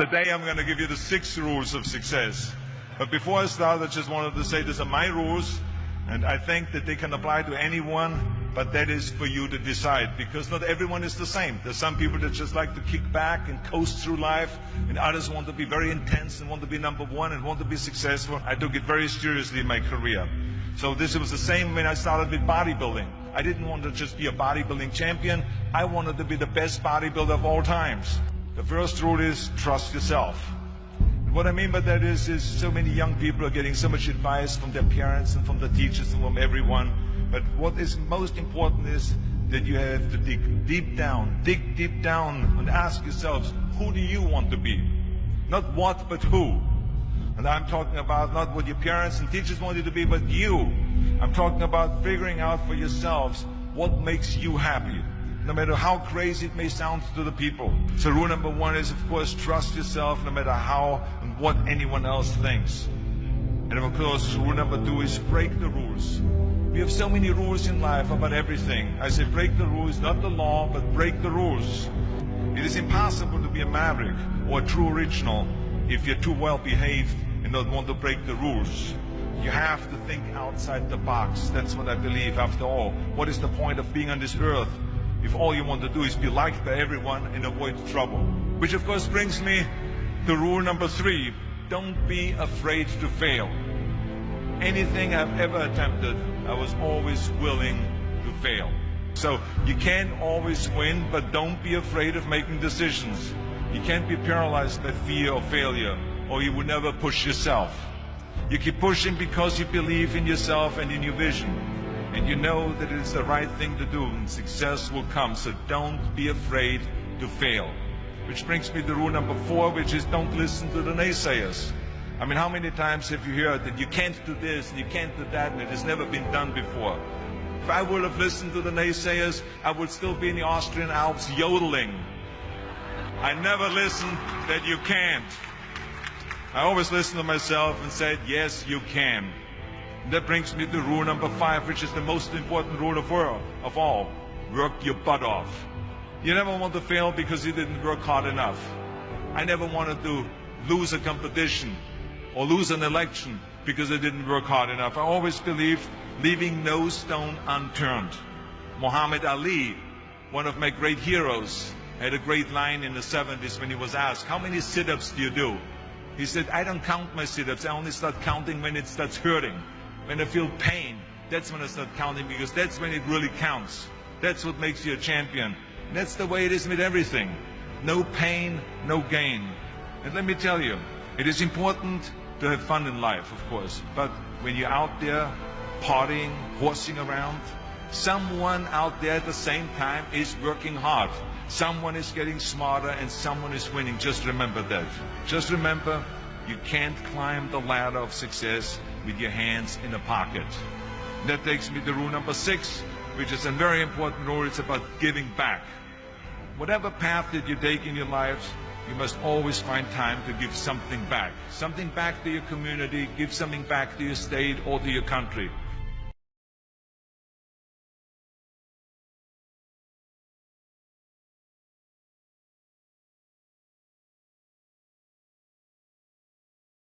Today I'm going to give you the 6 rules of success. But before I start, I just wanted to say these are my rules, and I think that they can apply to anyone, but that is for you to decide, because not everyone is the same. There's some people that just like to kick back and coast through life, and others want to be very intense and want to be number one and want to be successful. I took it very seriously in my career. So this was the same when I started with bodybuilding. I didn't want to just be a bodybuilding champion. I wanted to be the best bodybuilder of all times. The first rule is trust yourself. And what I mean by that is so many young people are getting so much advice from their parents and from the teachers and from everyone. But what is most important is that you have to dig deep down and ask yourselves, who do you want to be? Not what, but who. And I'm talking about not what your parents and teachers want you to be, but you. I'm talking about figuring out for yourselves what makes you happy, no matter how crazy it may sound to the people. So rule number 1 is, of course, trust yourself no matter how and what anyone else thinks. And of course, rule number 2 is break the rules. We have so many rules in life about everything. I say break the rules, not the law, but break the rules. It is impossible to be a maverick or a true original if you're too well behaved and don't want to break the rules. You have to think outside the box. That's what I believe. After all, what is the point of being on this earth if all you want to do is be liked by everyone and avoid trouble? Which of course brings me to rule number 3. Don't be afraid to fail. Anything I've ever attempted, I was always willing to fail. So you can't always win, but don't be afraid of making decisions. You can't be paralyzed by fear of failure, or you will never push yourself. You keep pushing because you believe in yourself and in your vision. And you know that it is the right thing to do, and success will come. So don't be afraid to fail. Which brings me to rule number 4, which is don't listen to the naysayers. I mean, how many times have you heard that you can't do this and you can't do that and it has never been done before? If I would have listened to the naysayers, I would still be in the Austrian Alps yodeling. I never listened that you can't. I always listened to myself and said, yes, you can. And that brings me to rule number 5, which is the most important rule of all. Work your butt off. You never want to fail because you didn't work hard enough. I never wanted to lose a competition or lose an election because I didn't work hard enough. I always believed leaving no stone unturned. Muhammad Ali, one of my great heroes, had a great line in the 70s when he was asked, how many sit-ups do you do? He said, I don't count my sit-ups. I only start counting when it starts hurting. When I feel pain, that's when I start counting, because that's when it really counts. That's what makes you a champion. And that's the way it is with everything. No pain, no gain. And let me tell you, it is important to have fun in life, of course. But when you're out there partying, horsing around, someone out there at the same time is working hard. Someone is getting smarter and someone is winning. Just remember that. Just remember, you can't climb the ladder of success with your hands in a pocket. And that takes me to rule number 6, which is a very important rule. It's about giving back. Whatever path that you take in your lives, you must always find time to give something back. Something back to your community, give something back to your state or to your country.